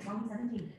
2017.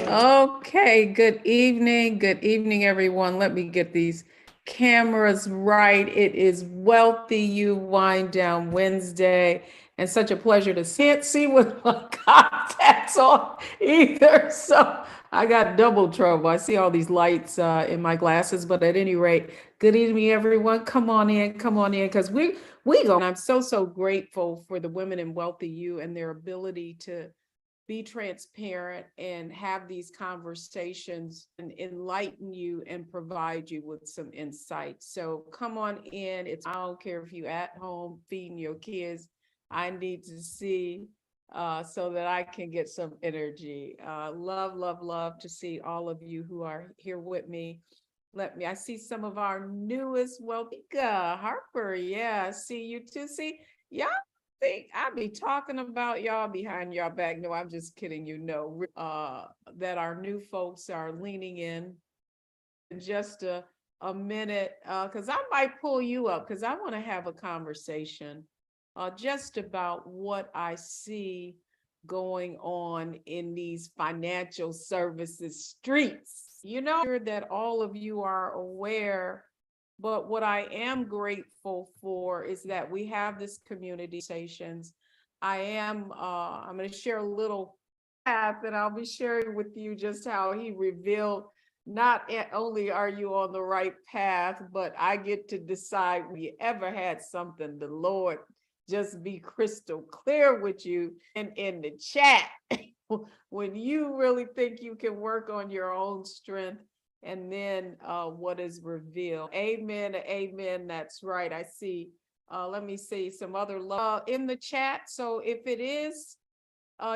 Okay, good evening, everyone. Let me get these cameras right. It is Wealthy You Wind Down Wednesday, and such a pleasure to see with my contacts on either. So I got double trouble. I see all these lights in my glasses, but at any rate, good evening, everyone. Come on in, because we go. And I'm so grateful for the women in Wealthy You and their ability to be transparent and have these conversations and enlighten you and provide you with some insight. So come on in. I don't care if you're at home feeding your kids. I need to see so that I can get some energy. Love to see all of you who are here with me. I see some of our newest Harper. Yeah, I see you too. See, y'all think I be talking about y'all behind y'all back. No, I'm just kidding. That our new folks are leaning in just a minute, because I might pull you up because I want to have a conversation just about what I see going on in these financial services streets. That all of you are aware, but what I am grateful for is that we have this community stations. I'm going to share a little path, and I'll be sharing with you just how he revealed not only are you on the right path, but I get to decide when you ever had something, the Lord just be crystal clear with you and in the chat when you really think you can work on your own strength, and then what is revealed. Amen. Amen. That's right. I see. Let me see some other love in the chat. So if it is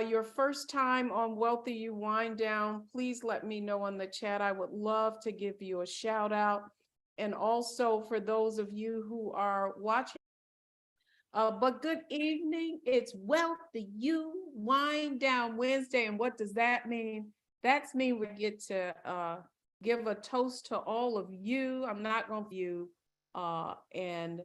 your first time on WealthyU Wind Down, please let me know in the chat. I would love to give you a shout out. And also for those of you who are watching, but good evening. It's WealthyU Wind Down Wednesday. And what does that mean? That's mean we get to give a toast to all of you. I'm not going to you. And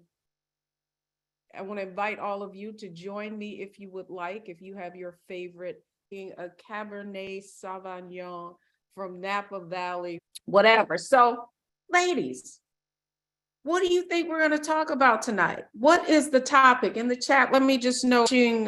I want to invite all of you to join me if you would like, if you have your favorite, being a Cabernet Sauvignon from Napa Valley, whatever. So, ladies, what do you think we're going to talk about tonight? What is the topic in the chat? Let me just know,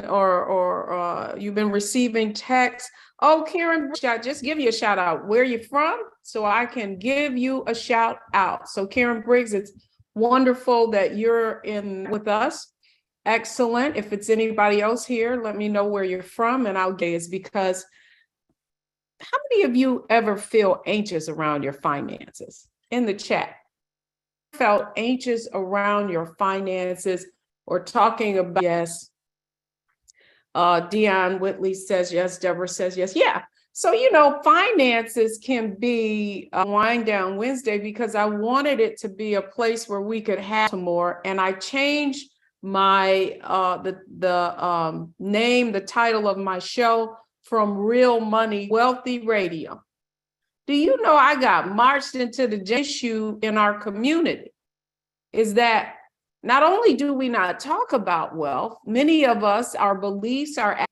or you've been receiving texts. Oh, Karen, just give you a shout out. Where are you from? So I can give you a shout out. So Karen Briggs, it's wonderful that you're in with us. Excellent. If it's anybody else here, let me know where you're from, and I'll get it. Because how many of you ever feel anxious around your finances? In the chat. Felt anxious around your finances or talking about, yes. Dion Whitley says yes. Deborah says yes. Yeah. So, finances can be a Wind Down Wednesday because I wanted it to be a place where we could have more. And I changed my name, the title of my show from Real Money Wealthy Radio. Do you know I got marched into the issue in our community is that not only do we not talk about wealth, many of us, our beliefs are,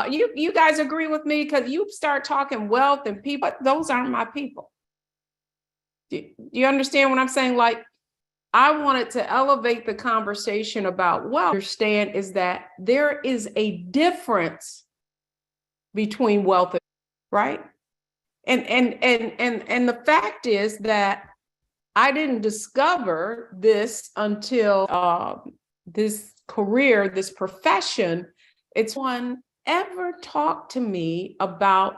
you guys agree with me? Because you start talking wealth and people, those aren't my people. Do you understand what I'm saying? Like, I wanted to elevate the conversation about wealth. Understand is that there is a difference between wealth and, right? And the fact is that I didn't discover this until this career, this profession. It's one ever talked to me about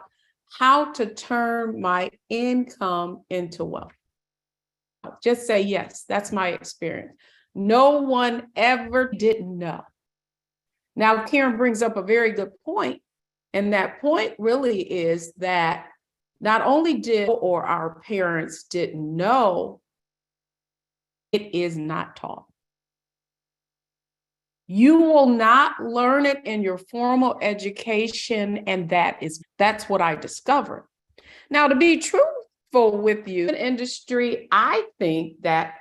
how to turn my income into wealth. Just say yes, that's my experience. No one ever didn't know. Now, Karen brings up a very good point. And that point really is that not only or our parents didn't know, it is not taught. You will not learn it in your formal education, and that's what I discovered. Now, to be truthful with you, in industry, I think that,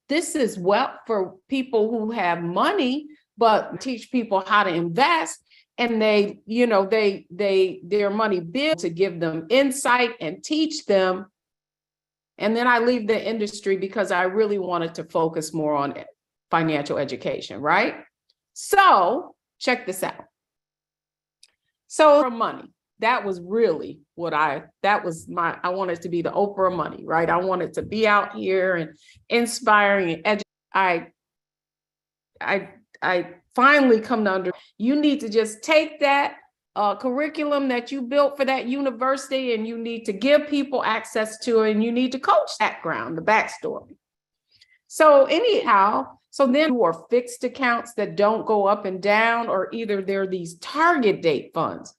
this is wealth for people who have money, but teach people how to invest. And their money bill to give them insight and teach them. And then I leave the industry because I really wanted to focus more on financial education, right? So check this out. So for money, that was really I wanted to be the Oprah of money, right? I wanted to be out here and inspiring and educating. I finally come to understand you need to just take that curriculum that you built for that university and you need to give people access to it, and you need to coach background, the backstory. So anyhow, so then you are fixed accounts that don't go up and down, or either they're these target date funds.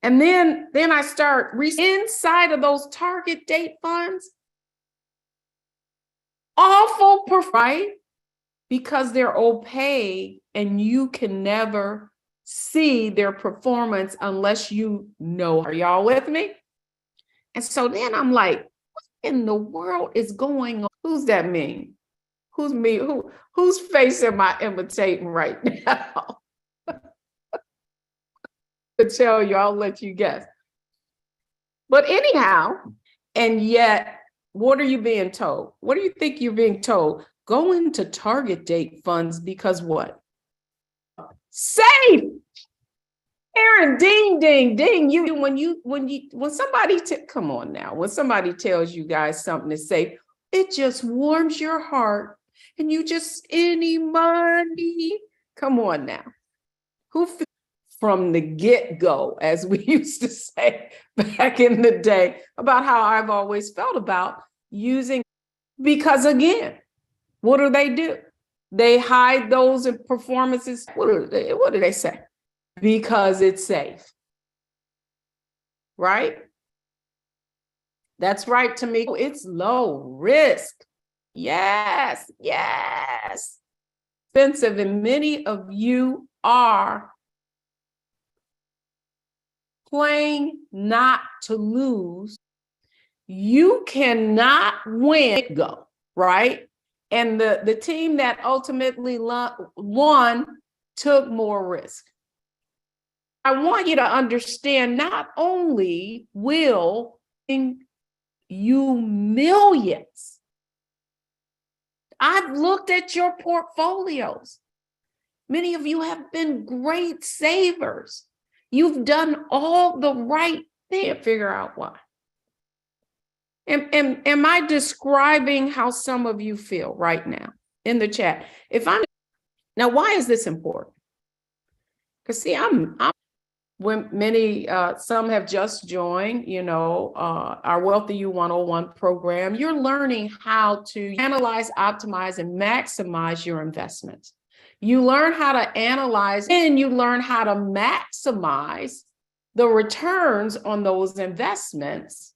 And then I start inside of those target date funds, awful, right? Because they're opaque and you can never see their performance unless you know. Are y'all with me? And so then I'm like, what in the world is going on? Who's that mean? Who's me? Whose face am I imitating right now? To tell you, I'll let you guess. But anyhow, and yet, what are you being told? What do you think you're being told? Go into target date funds because what? Safe. Aaron, ding, ding, ding. When somebody come on now, when somebody tells you guys something is safe, it just warms your heart, and you just any money. Come on now. Who from the get-go, as we used to say back in the day, about how I've always felt about using, because again, what do? They hide those performances. What do they say? Because it's safe. Right? That's right, to me. It's low risk. Yes, yes. Expensive, and many of you are playing not to lose. You cannot win, go, right? And the team that ultimately won took more risk. I want you to understand, not only will you millions. I've looked at your portfolios. Many of you have been great savers. You've done all the right thing. Figure out why. Am I describing how some of you feel right now in the chat? Now, why is this important? Because see, I'm when many, some have just joined, our WealthyU 101 program. You're learning how to analyze, optimize, and maximize your investments. You learn how to analyze, and you learn how to maximize the returns on those investments.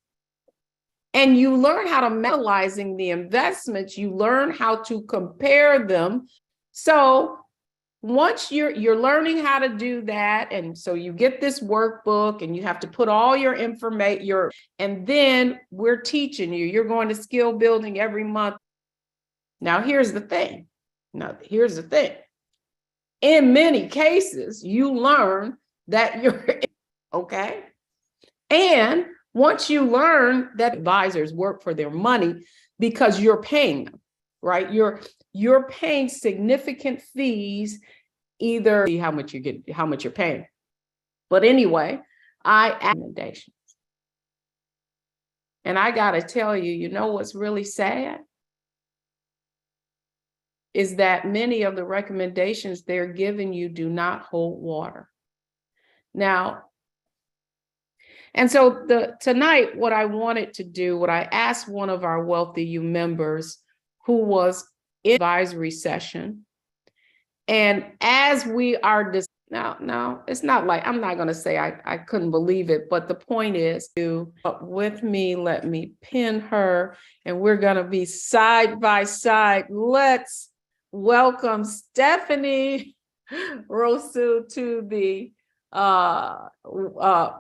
And you learn how to analyzing the investments, you learn how to compare them. So once you're learning how to do that, and so you get this workbook and you have to put all your information, and then we're teaching you, you're going to skill building every month. Now, here's the thing. In many cases, you learn that you're okay. And once you learn that advisors work for their money because you're paying them, right? You're paying significant fees, either see how much you're paying. But anyway, I ask recommendations. And I got to tell you, you know what's really sad? Is that many of the recommendations they're giving you do not hold water. Now, and so tonight, what I wanted to do, what I asked one of our WealthyU members who was in advisory session, and as we are now, it's not like, I'm not going to say I couldn't believe it, but the point is with me, let me pin her, and we're going to be side by side. Let's welcome Stephanie Rosu to the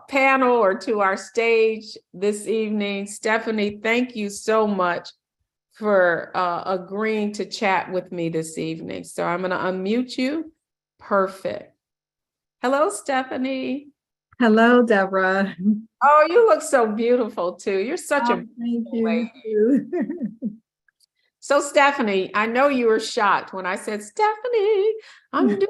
panel, or to our stage this evening. Stephanie, thank you so much for agreeing to chat with me this evening. So I'm going to unmute you. Perfect. Hello, Stephanie. Hello, Deborah. Oh, you look so beautiful too. You're such a thank you. So Stephanie, I know you were shocked when I said, Stephanie, I'm doing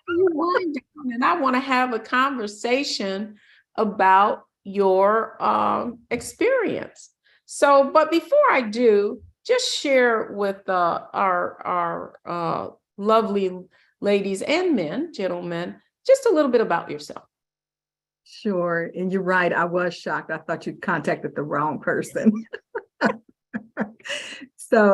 wind down, and I want to have a conversation about your experience. So, but before I do, just share with our lovely ladies and men, gentlemen, just a little bit about yourself. Sure. And you're right. I was shocked. I thought you'd contacted the wrong person.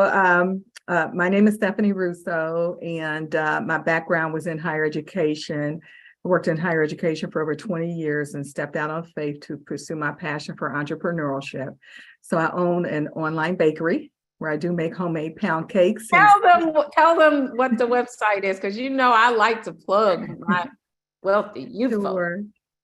My name is Stephanie Russo, and my background was in higher education. I worked in higher education for over 20 years and stepped out on faith to pursue my passion for entrepreneurship. So I own an online bakery where I do make homemade pound cakes. Tell them what the website is, because I like to plug my WealthyU folks. Sure.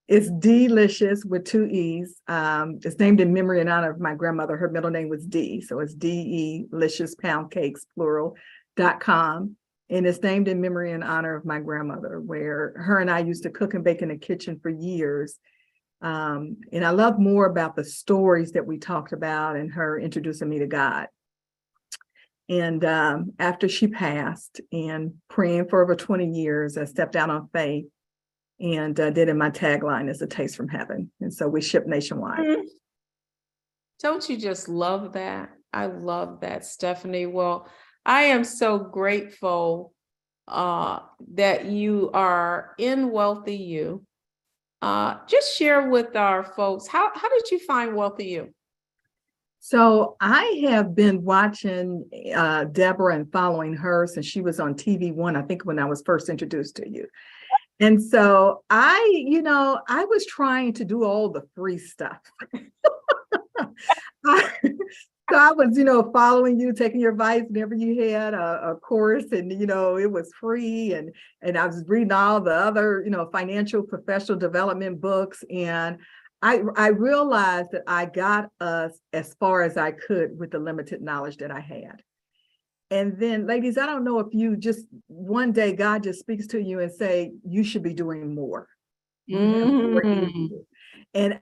It's Delicious with 2 E's. It's named in memory and honor of my grandmother. Her middle name was D. So it's Delicious Pound Cakes, plural.com. And it's named in memory and honor of my grandmother, where her and I used to cook and bake in the kitchen for years. And I love more about the stories that we talked about and her introducing me to God. And after she passed and praying for over 20 years, I stepped out on faith and did in my tagline is a taste from heaven. And so we ship nationwide. Don't you just love that? I love that, Stephanie. Well, I am so grateful that you are in WealthyU. Just share with our folks, how did you find WealthyU? So I have been watching Deborah and following her since she was on TV1, I think when I was first introduced to you. And so I was trying to do all the free stuff. So I was, following you, taking your advice whenever you had a course, and, it was free. And I was reading all the other, financial professional development books. And I realized that I got us as far as I could with the limited knowledge that I had. And then, ladies, I don't know if you just one day God just speaks to you and say, you should be doing more. And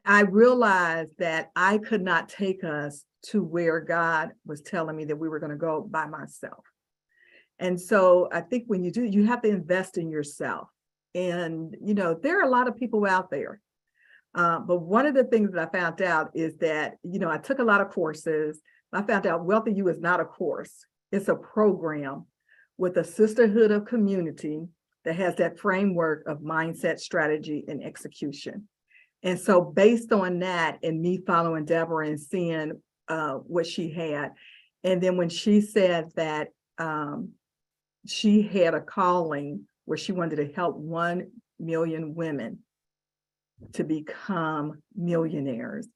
I realized that I could not take us to where God was telling me that we were going to go by myself. And so I think when you do, you have to invest in yourself. And, there are a lot of people out there. But one of the things that I found out is that, I took a lot of courses. I found out WealthyU is not a course. It's a program with a sisterhood of community that has that framework of mindset, strategy, and execution. And so based on that and me following Deborah and seeing what she had, and then when she said that she had a calling where she wanted to help 1 million women to become millionaires,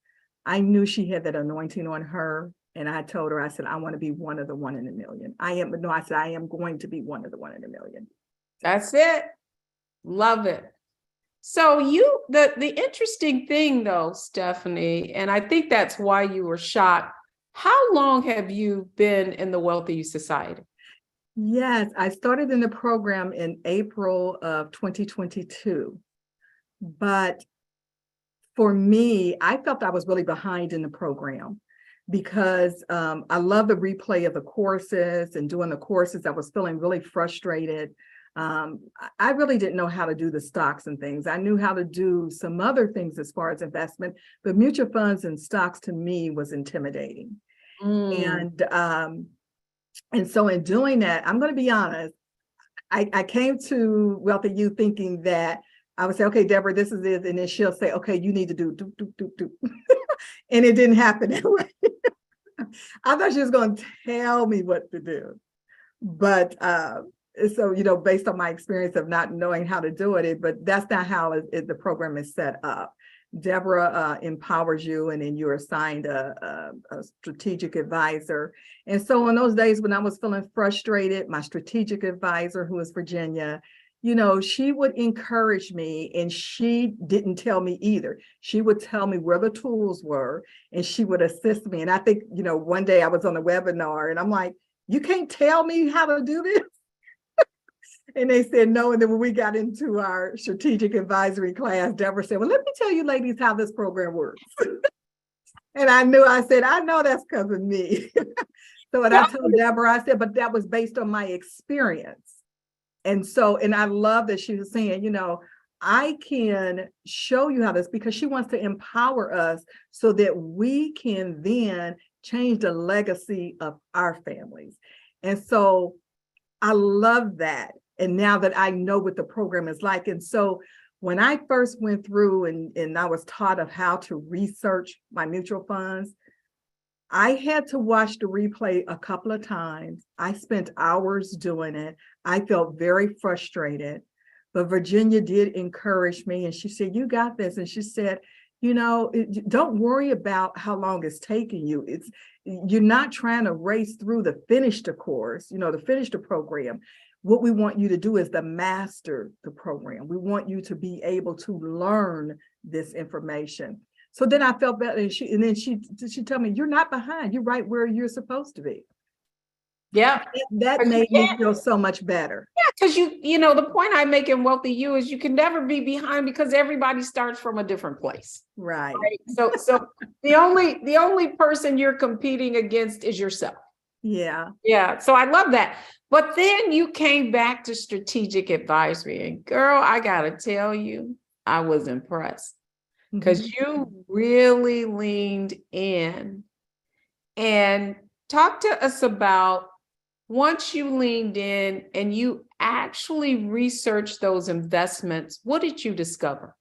I knew she had that anointing on her. And I told her, I said, I want to be one of the 1 in a million. I am going to be one of the 1 in a million. That's it. Love it. So the interesting thing though, Stephanie, and I think that's why you were shocked. How long have you been in the WealthyU Society? Yes, I started in the program in April of 2022. But for me, I felt I was really behind in the program, because I love the replay of the courses and doing the courses. I was feeling really frustrated. I really didn't know how to do the stocks and things. I knew how to do some other things as far as investment, but mutual funds and stocks to me was intimidating. And so in doing that, I'm going to be honest, I came to WealthyU thinking that I would say, okay, Deborah, this is it. And then she'll say, okay, you need to do. And it didn't happen that way. I thought she was going to tell me what to do. But so, based on my experience of not knowing how to do it, but that's not how the program is set up. Deborah empowers you, and then you're assigned a strategic advisor. And so on those days when I was feeling frustrated, my strategic advisor, who is Virginia, she would encourage me, and she didn't tell me either. She would tell me where the tools were, and she would assist me. And I think, one day I was on a webinar and I'm like, you can't tell me how to do this? And they said no. And then when we got into our strategic advisory class, Deborah said, well, let me tell you ladies how this program works. And I said, I know that's because of me. So when I told Deborah, I said, but that was based on my experience. And I love that she was saying, I can show you how this, because she wants to empower us so that we can then change the legacy of our families. And so I love that. And now that I know what the program is like. And so when I first went through and I was taught of how to research my mutual funds, I had to watch the replay a couple of times. I spent hours doing it. I felt very frustrated, but Virginia did encourage me, and she said, "You got this." And she said, don't worry about how long it's taking you. You're not trying to race through to finish the course, to finish the program. What we want you to do is to master the program. We want you to be able to learn this information. So then I felt better, and she told me, "You're not behind. You're right where you're supposed to be." Yeah. That made me feel so much better. Yeah, because the point I make in Wealthy You is you can never be behind because everybody starts from a different place. Right. So the only person you're competing against is yourself. Yeah. Yeah. So I love that. But then you came back to strategic advisory, and girl, I gotta tell you, I was impressed because you really leaned in and talked to us about once you leaned in and you actually researched those investments, what did you discover?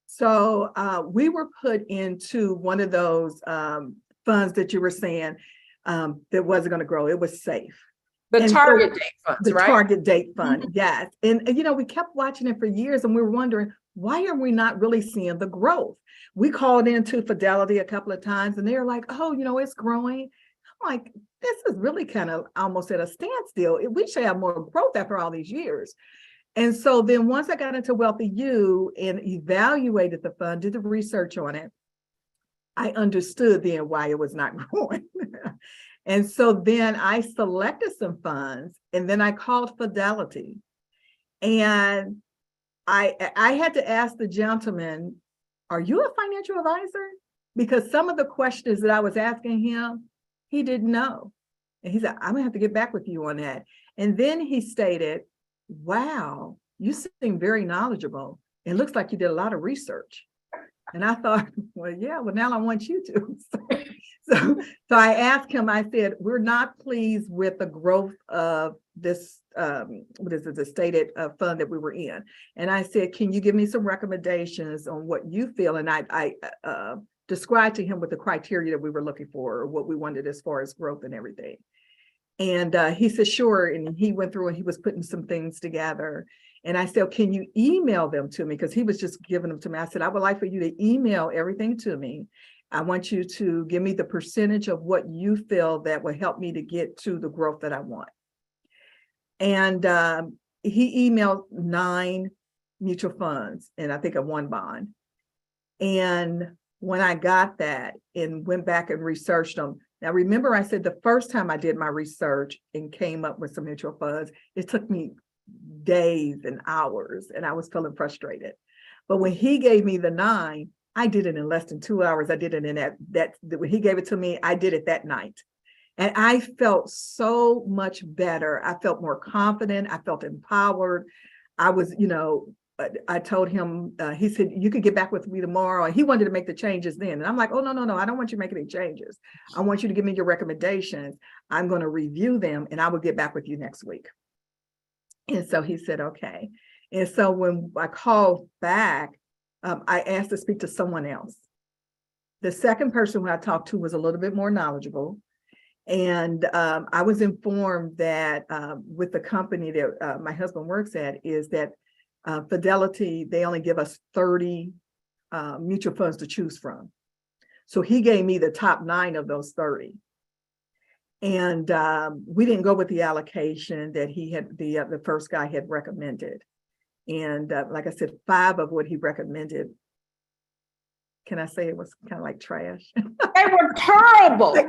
So we were put into one of those funds that you were saying that wasn't going to grow. It was safe. The target date funds, right? The target date fund, yes. And we kept watching it for years, and we were wondering, why are we not really seeing the growth? We called into Fidelity a couple of times, and they're like, "Oh, it's growing." I'm like, this is really kind of almost at a standstill. We should have more growth after all these years. And so then once I got into WealthyU and evaluated the fund, did the research on it, I understood then why it was not growing. And so then I selected some funds, and then I called Fidelity. And I had to ask the gentleman, "Are you a financial advisor?" Because some of the questions that I was asking him, he didn't know. And he said, "I'm gonna have to get back with you on that." And then he stated, "Wow, you seem very knowledgeable. It looks like you did a lot of research." And I thought, well, yeah, well, now I want you to. So I asked him, I said, "We're not pleased with the growth of this, the stated fund that we were in." And I said, "Can you give me some recommendations on what you feel?" And I described to him what the criteria that we were looking for, or what we wanted as far as growth and everything. And he said, "Sure." And he went through and he was putting some things together. And I said, "Can you email them to me?" Because he was just giving them to me. I said, "I would like for you to email everything to me. I want you to give me the percentage of what you feel that will help me to get to the growth that I want." And he emailed 9 mutual funds and I think of 1 bond. And when I got that and went back and researched them, now remember I said the first time I did my research and came up with some mutual funds, it took me days and hours, and I was feeling frustrated. But when he gave me the 9, I did it in less than 2 hours. I did it in that when he gave it to me, I did it that night. And I felt so much better. I felt more confident. I felt empowered. I was, I told him, he said, "You could get back with me tomorrow." And he wanted to make the changes then. And I'm like, "Oh, no. I don't want you to make any changes. I want you to give me your recommendations. I'm going to review them and I will get back with you next week." And so he said, "Okay." And so when I called back, I asked to speak to someone else. The second person who I talked to was a little bit more knowledgeable. And I was informed that with the company that my husband works at, is that Fidelity, they only give us 30 mutual funds to choose from. So he gave me the top 9 of those 30. And we didn't go with the allocation that he had, the first guy had recommended. And like I said, 5 of what he recommended, can I say it was kind of like trash? They were terrible. They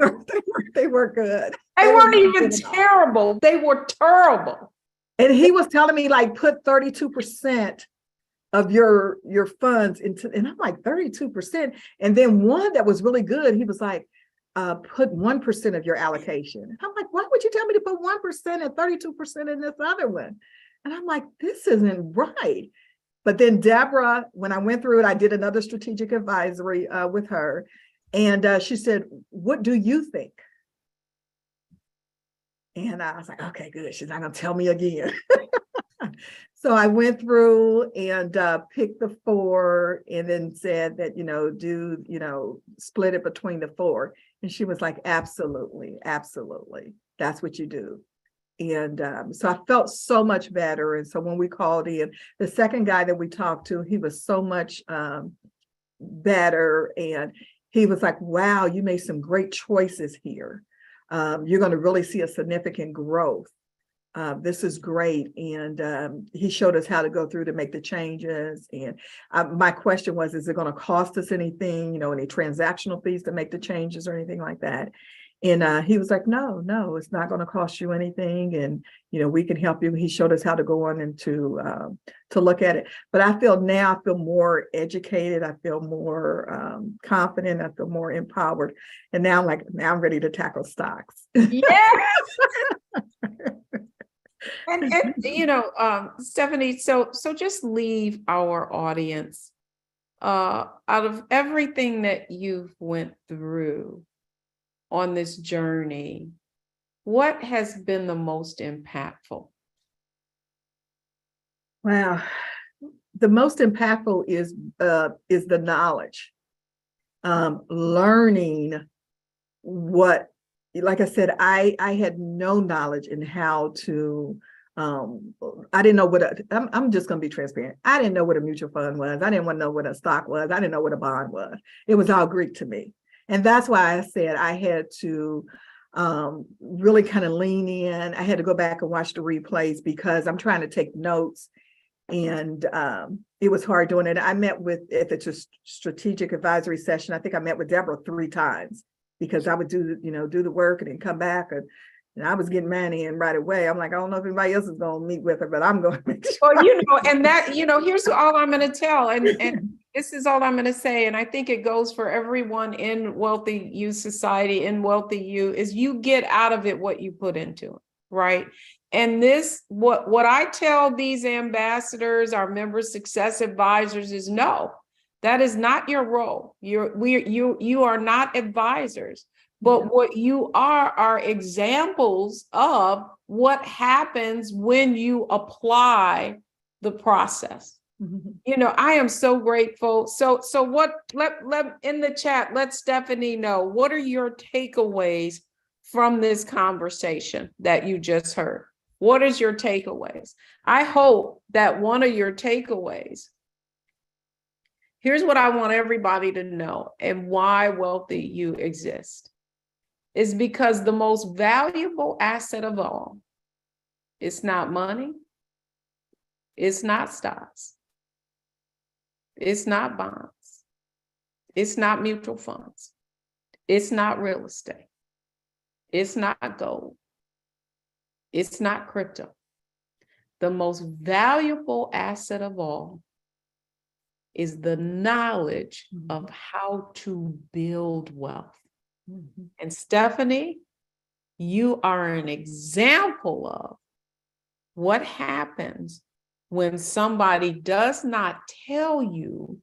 were good. They weren't even terrible. They were terrible. And he was telling me, like, put 32% of your funds into, and I'm like, 32%. And then one that was really good, he was like, put 1% of your allocation. I'm like, why would you tell me to put 1% and 32% in this other one? And I'm like, this isn't right. But then Deborah, when I went through it, I did another strategic advisory with her. And she said, "What do you think?" And I was like, okay, good. She's not going to tell me again. So I went through and picked the four and then said that, split it between the four. And she was like, absolutely, absolutely. That's what you do. And so I felt so much better. And so when we called in, the second guy that we talked to, he was so much better. And he was like, wow, you made some great choices here. You're going to really see a significant growth. This is great. And he showed us how to go through to make the changes. And my question was, is it going to cost us anything, any transactional fees to make the changes or anything like that? And he was like, no, it's not going to cost you anything. And, we can help you. He showed us how to go on and to look at it. But I feel more educated. I feel more confident. I feel more empowered. And now I'm ready to tackle stocks. Yes. And Stephanie, so just leave our audience out of everything that you've went through on this journey, what has been the most impactful? Wow. The most impactful is the knowledge. Learning what, like I said, I had no knowledge in how to, I didn't know what, I'm just going to be transparent. I didn't know what a mutual fund was. I didn't want to know what a stock was. I didn't know what a bond was. It was all Greek to me. And that's why I said I had to really kind of lean in. I had to go back and watch the replays because I'm trying to take notes. And it was hard doing it. I met with, if it's a strategic advisory session, I think I met with Deborah 3 times because I would do the work and then come back. And I was getting money in right away. I'm like, I don't know if anybody else is going to meet with her, but I'm going to make sure. Well, and that, here's all I'm going to tell. And this is all I'm going to say. And I think it goes for everyone in WealthyU Society, in WealthyU, is you get out of it what you put into it, right? And this, what I tell these ambassadors, our member success advisors, is no, that is not your role. You are not advisors. But what you are examples of what happens when you apply the process. Mm-hmm. I am so grateful. So what, let in the chat, let Stephanie know, what are your takeaways from this conversation that you just heard? What is your takeaways? I hope that one of your takeaways, here's what I want everybody to know and why WealthyU exists. Is because the most valuable asset of all, it's not money, it's not stocks, it's not bonds, it's not mutual funds, it's not real estate, it's not gold, it's not crypto. The most valuable asset of all is the knowledge of how to build wealth. Mm-hmm. And Stephanie, you are an example of what happens when somebody does not tell you,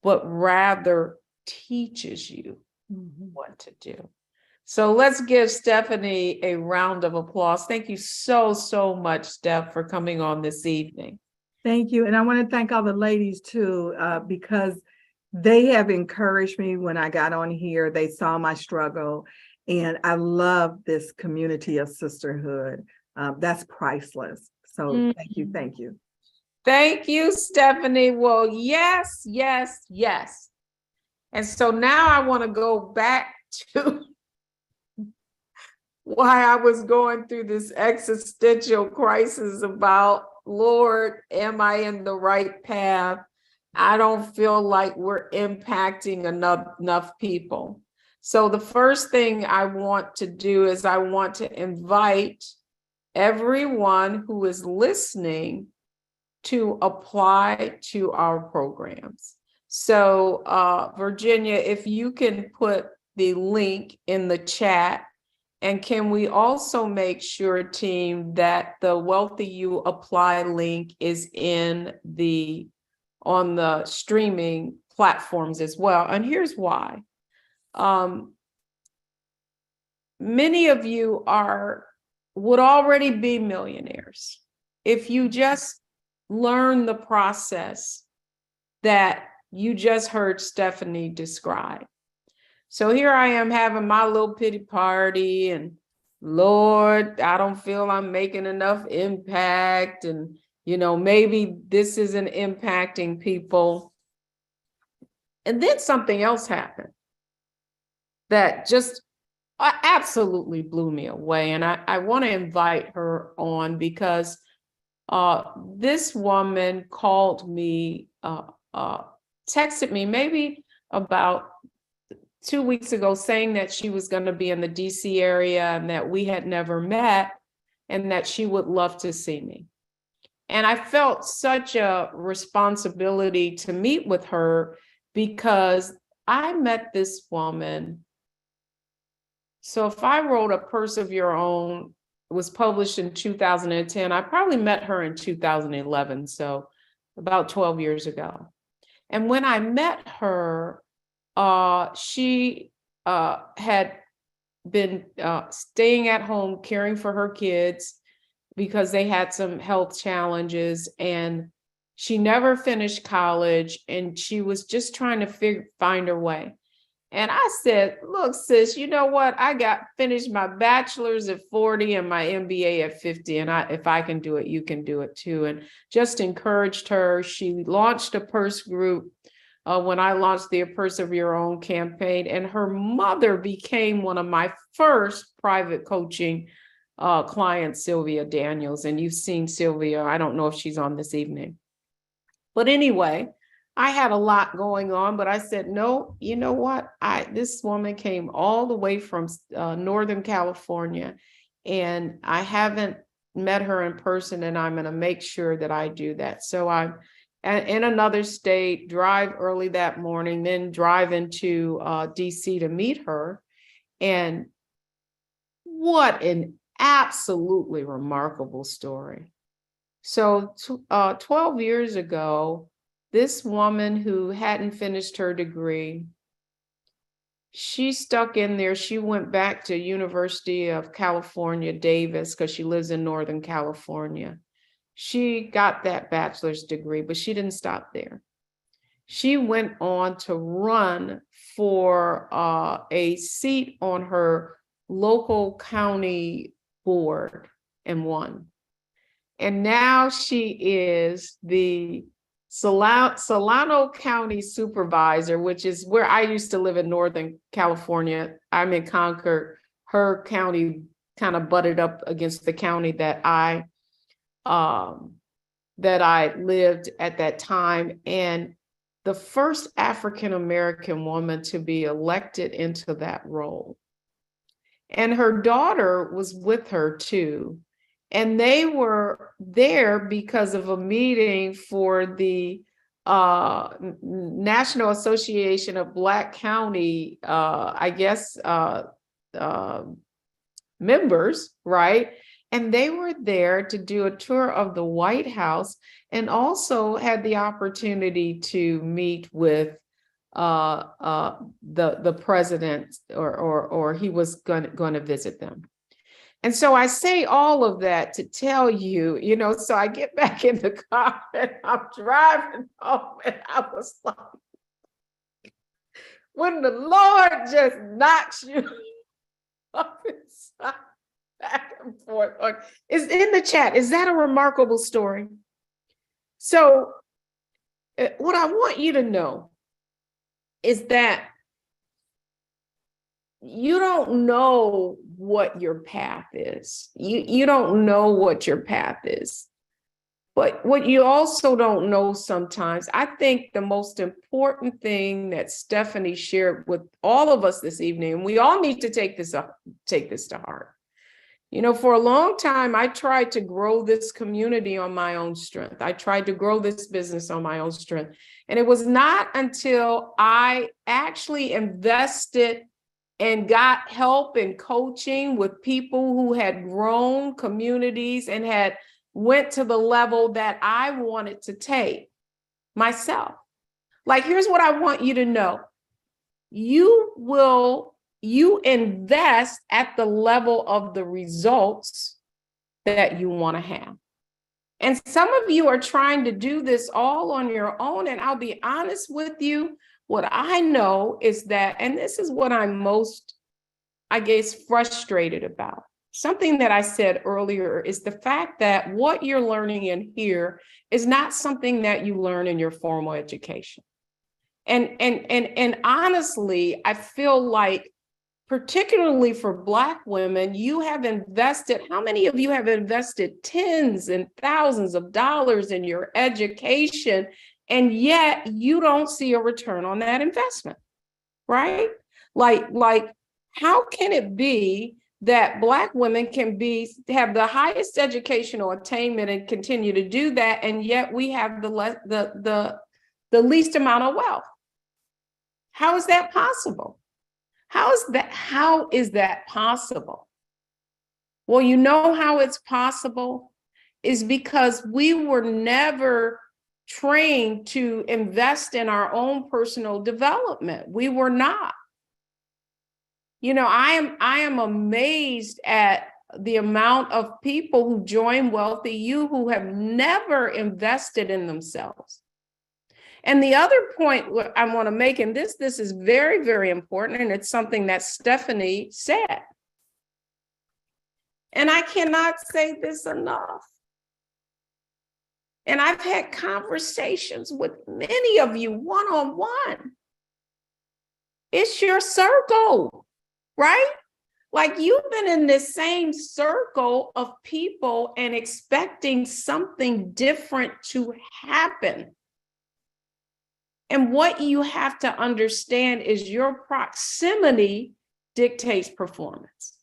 but rather teaches you what to do. So let's give Stephanie a round of applause. Thank you so, so much, Steph, for coming on this evening. Thank you. And I want to thank all the ladies too, because they have encouraged me when I got on here. They saw my struggle, and I love this community of sisterhood. That's priceless. So thank you. Thank you. Thank you, Stephanie. Well, yes, yes, yes. And so now I want to go back to why I was going through this existential crisis about, Lord, am I in the right path? I don't feel like we're impacting enough people. So the first thing I want to do is I want to invite everyone who is listening to apply to our programs. So Virginia, if you can put the link in the chat, and can we also make sure, team, that the WealthyU Apply link is on the streaming platforms as well. And here's why. Many of you would already be millionaires if you just learn the process that you just heard Stephanie describe. So here I am having my little pity party, and Lord, I don't feel I'm making enough impact. And, maybe this isn't impacting people. And then something else happened that just absolutely blew me away. And I want to invite her on because this woman called me, texted me maybe about 2 weeks ago, saying that she was going to be in the DC area and that we had never met and that she would love to see me. And I felt such a responsibility to meet with her because I met this woman. So if I wrote A Purse of Your Own, it was published in 2010, I probably met her in 2011, so about 12 years ago. And when I met her, she had been staying at home, caring for her kids because they had some health challenges, and she never finished college, and she was just trying to find her way. And I said, look, sis, you know what? I finished my bachelor's at 40 and my MBA at 50. And if I can do it, you can do it too. And just encouraged her. She launched a purse group when I launched the A Purse of Your Own campaign. And her mother became one of my first private coaching clients, Sylvia Daniels. And you've seen Sylvia. I don't know if she's on this evening. But anyway, I had a lot going on, but I said, no, you know what? This woman came all the way from Northern California, and I haven't met her in person, and I'm going to make sure that I do that. So I'm in another state, drive early that morning, then drive into DC to meet her. And what an absolutely remarkable story. So 12 years ago, this woman who hadn't finished her degree, she stuck in there. She went back to University of California, Davis, because she lives in Northern California. She got that bachelor's degree, but she didn't stop there. She went on to run for a seat on her local county board and won. And now she is the Solano County Supervisor, which is where I used to live in Northern California. I'm in Concord. Her county kind of butted up against the county that I lived at that time. And the first African-American woman to be elected into that role. And her daughter was with her too. And they were there because of a meeting for the National Association of Black County, members, right? And they were there to do a tour of the White House and also had the opportunity to meet with the president, or he was going to visit them. And so I say all of that to tell you, so I get back in the car and I'm driving home, and I was like, when the Lord just knocks you up inside, back and forth, is in the chat. Is that a remarkable story? So what I want you to know is that you don't know what your path is. You don't know what your path is. But what you also don't know sometimes, I think the most important thing that Stephanie shared with all of us this evening, and we all need to take this to heart. For a long time, I tried to grow this community on my own strength. I tried to grow this business on my own strength. And it was not until I actually invested and got help and coaching with people who had grown communities and had went to the level that I wanted to take myself. Like, here's what I want you to know. You invest at the level of the results that you want to have. And some of you are trying to do this all on your own. And I'll be honest with you, what I know is that, and this is what I'm most, I guess, frustrated about. Something that I said earlier is the fact that what you're learning in here is not something that you learn in your formal education. And honestly, I feel like, particularly for Black women, you have invested, how many of you have invested tens and thousands of dollars in your education, and yet you don't see a return on that investment, right? Like, how can it be that Black women can have the highest educational attainment and continue to do that, and yet we have the least amount of wealth? How is that possible? How is that possible? Well, you know how it's possible is because we were never trained to invest in our own personal development. We were not. You know, I am amazed at the amount of people who join WealthyU who have never invested in themselves. And the other point I want to make, and this is very, very important, and it's something that Stephanie said. And I cannot say this enough. And I've had conversations with many of you one-on-one. It's your circle, right? Like, you've been in this same circle of people and expecting something different to happen. And what you have to understand is your proximity dictates performance.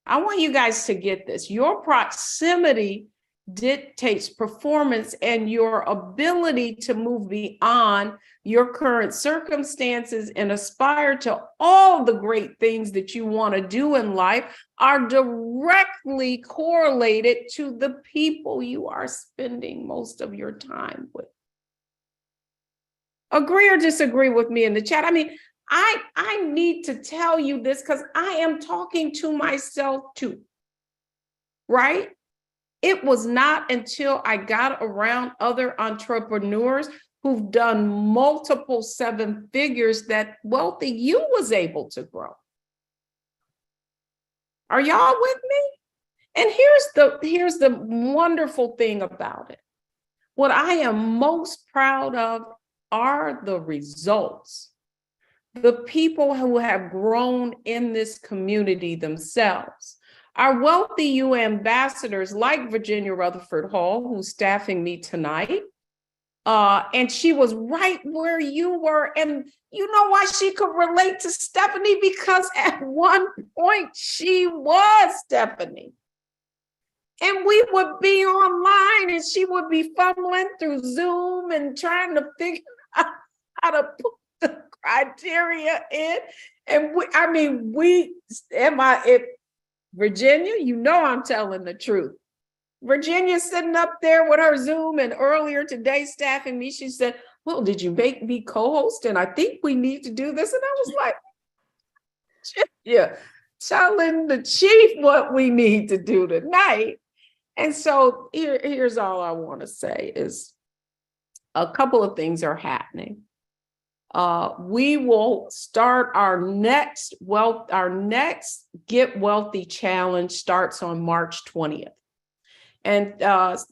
I want you guys to get this. Your proximity dictates performance, and your ability to move beyond your current circumstances and aspire to all the great things that you want to do in life are directly correlated to the people you are spending most of your time with. Agree or disagree with me in the chat? I mean, I need to tell you this because I am talking to myself too, right? It was not until I got around other entrepreneurs who've done multiple seven figures that WealthyU was able to grow. Are y'all with me? And here's the wonderful thing about it. What I am most proud of are the results. The people who have grown in this community themselves. Our WealthyU ambassadors, like Virginia Rutherford Hall, who's staffing me tonight, and she was right where you were. And you know why she could relate to Stephanie? Because at one point she was Stephanie. And we would be online and she would be fumbling through Zoom and trying to figure out how to put the criteria in. And Virginia, you know I'm telling the truth. Virginia sitting up there with her Zoom, and earlier today staffing me, she said, well, did you make me co-host? And I think we need to do this. And I was like, yeah, telling the chief what we need to do tonight. And so here's all I want to say is a couple of things are happening. We will start our next Get Wealthy Challenge starts on March 20th. And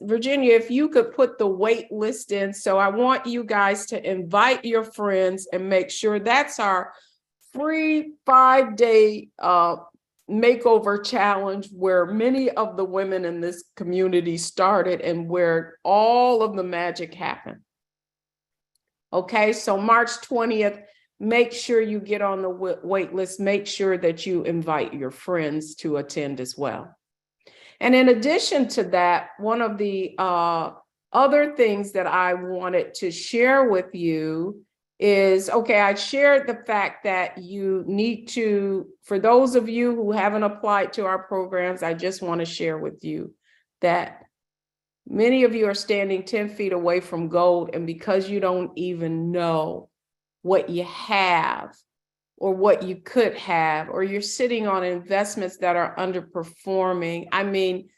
Virginia, if you could put the wait list in. So I want you guys to invite your friends and make sure that's our free 5-day makeover challenge, where many of the women in this community started and where all of the magic happened. Okay, so March 20th, make sure you get on the wait list. Make sure that you invite your friends to attend as well. And in addition to that, one of the other things that I wanted to share with you is, okay, I shared the fact that you need to, for those of you who haven't applied to our programs, I just want to share with you that many of you are standing 10 feet away from gold, and because you don't even know what you have or what you could have, or you're sitting on investments that are underperforming. I mean,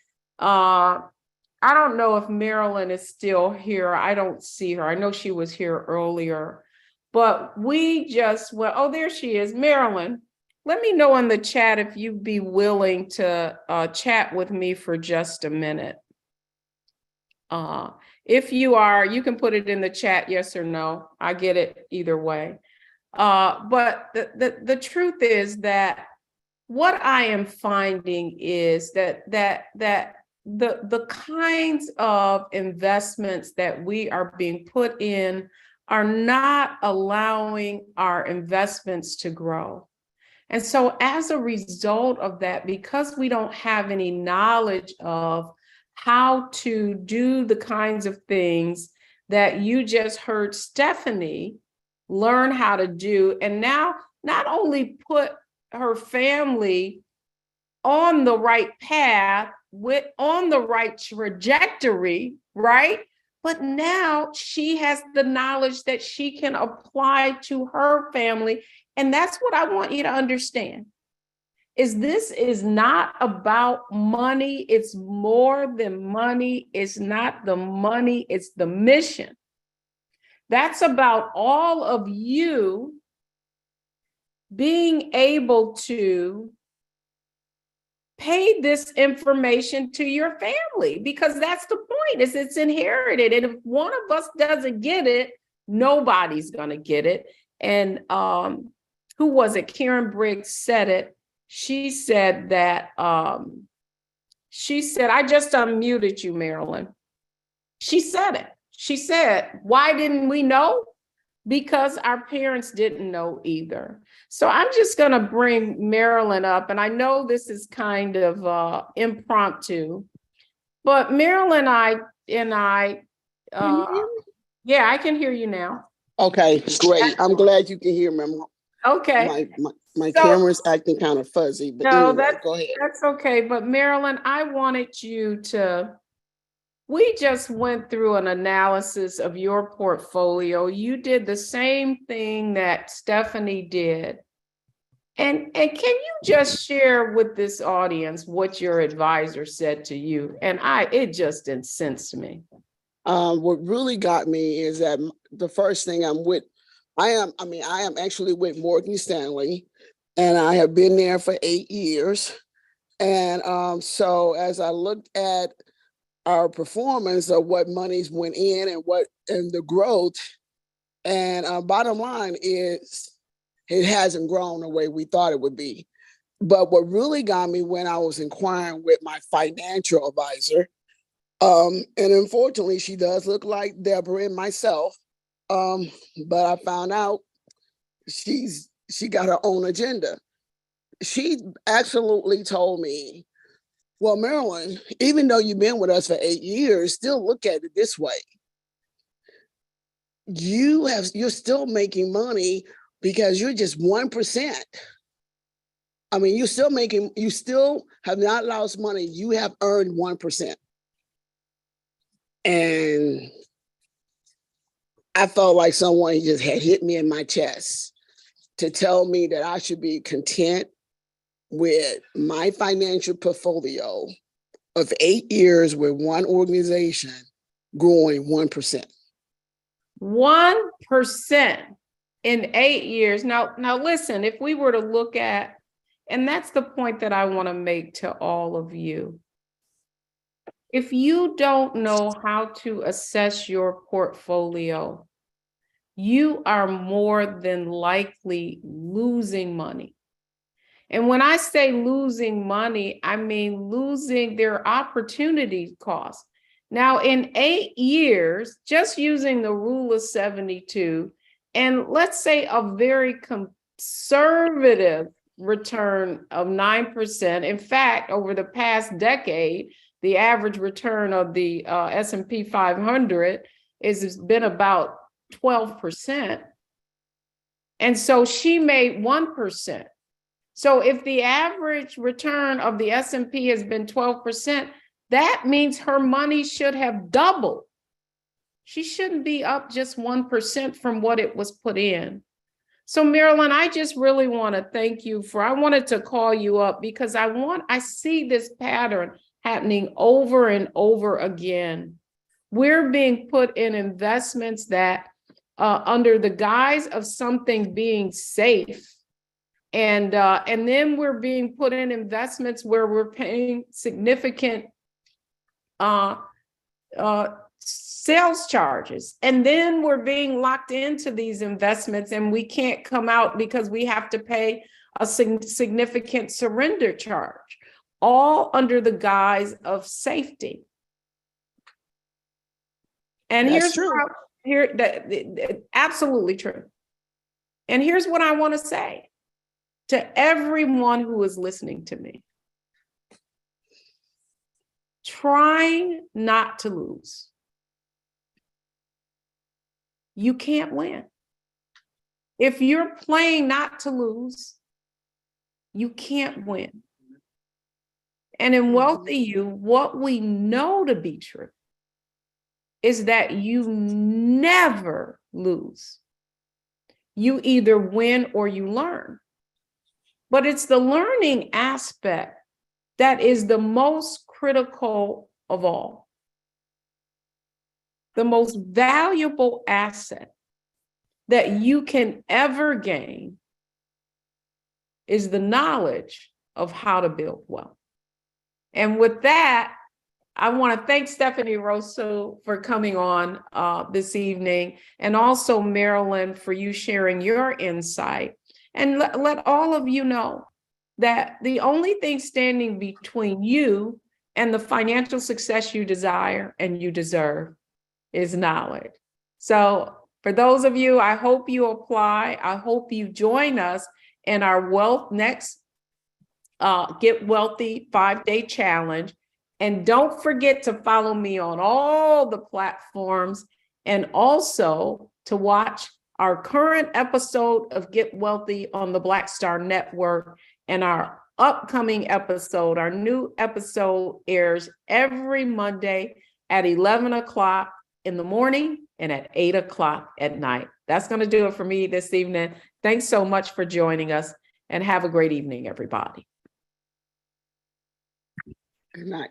I don't know if Marilyn is still here. I don't see her. I know she was here earlier, but we just went, oh, there she is, Marilyn. Let me know in the chat if you'd be willing to chat with me for just a minute. If you are, you can put it in the chat, yes or no. I get it either way. But the truth is that what I am finding is that the kinds of investments that we are being put in are not allowing our investments to grow. And so as a result of that, because we don't have any knowledge of how to do the kinds of things that you just heard Stephanie learn how to do, and now not only put her family on the right path, on the right trajectory, right? But now she has the knowledge that she can apply to her family. And that's what I want you to understand, is this is not about money. It's more than money. It's not the money, it's the mission. That's about all of you being able to pay this information to your family, because that's the point, is it's inherited. And if one of us doesn't get it, nobody's going to get it. And who was it? Karen Briggs said it. She said that, I just unmuted you, Marilyn. She said it. She said, why didn't we know? Because our parents didn't know either. So I'm just going to bring Marilyn up. And I know this is kind of impromptu, but Marilyn and I, yeah, I can hear you now. Okay, great. I'm glad you can hear me. Okay. My camera's acting kind of fuzzy, but no, anyway, go ahead. That's okay. But Marilyn, I wanted you to, we just went through an analysis of your portfolio. You did the same thing that Stephanie did. And can you just share with this audience what your advisor said to you? And it just incensed me. What really got me is that the first thing I am actually with Morgan Stanley, and I have been there for 8 years. And so as I looked at our performance of what monies went in and the growth, and bottom line is it hasn't grown the way we thought it would be. But what really got me when I was inquiring with my financial advisor, and unfortunately she does look like Deborah and myself, but I found out she got her own agenda. She absolutely told me, well, Marilyn, even though you've been with us for 8 years, still look at it this way. You're still making money because you're just 1%. I mean, you still have not lost money. You have earned 1%. And I felt like someone just had hit me in my chest to tell me that I should be content with my financial portfolio of 8 years with one organization growing 1%. 1% in 8 years. Now listen, if we were to look at, and that's the point that I want to make to all of you. If you don't know how to assess your portfolio, you are more than likely losing money. And when I say losing money, I mean losing their opportunity costs. Now, in 8 years, just using the rule of 72, and let's say a very conservative return of 9%. In fact, over the past decade, the average return of the S&P 500 has been about 12%. And so she made 1%. So if the average return of the S&P has been 12%, that means her money should have doubled. She shouldn't be up just 1% from what it was put in. So Marilyn, I just really want to thank you I wanted to call you up because I see this pattern happening over and over again. We're being put in investments that under the guise of something being safe. And then we're being put in investments where we're paying significant sales charges. And then we're being locked into these investments and we can't come out because we have to pay a significant surrender charge, all under the guise of safety. And That's true. Absolutely true. And here's what I want to say to everyone who is listening to me. Trying not to lose. You can't win. If you're playing not to lose, you can't win. And in WealthyU, what we know to be true is that you never lose. You either win or you learn. But it's the learning aspect that is the most critical of all. The most valuable asset that you can ever gain is the knowledge of how to build wealth. And with that, I want to thank Stephanie Rosso for coming on this evening, and also Marilyn for you sharing your insight. And let all of you know that the only thing standing between you and the financial success you desire and you deserve is knowledge. So for those of you, I hope you apply. I hope you join us in our next Get Wealthy 5-day challenge. And don't forget to follow me on all the platforms, and also to watch our current episode of Get Wealthy on the Black Star Network, and our upcoming episode. Our new episode airs every Monday at 11 o'clock in the morning and at 8 o'clock at night. That's going to do it for me this evening. Thanks so much for joining us, and have a great evening, everybody. Good night.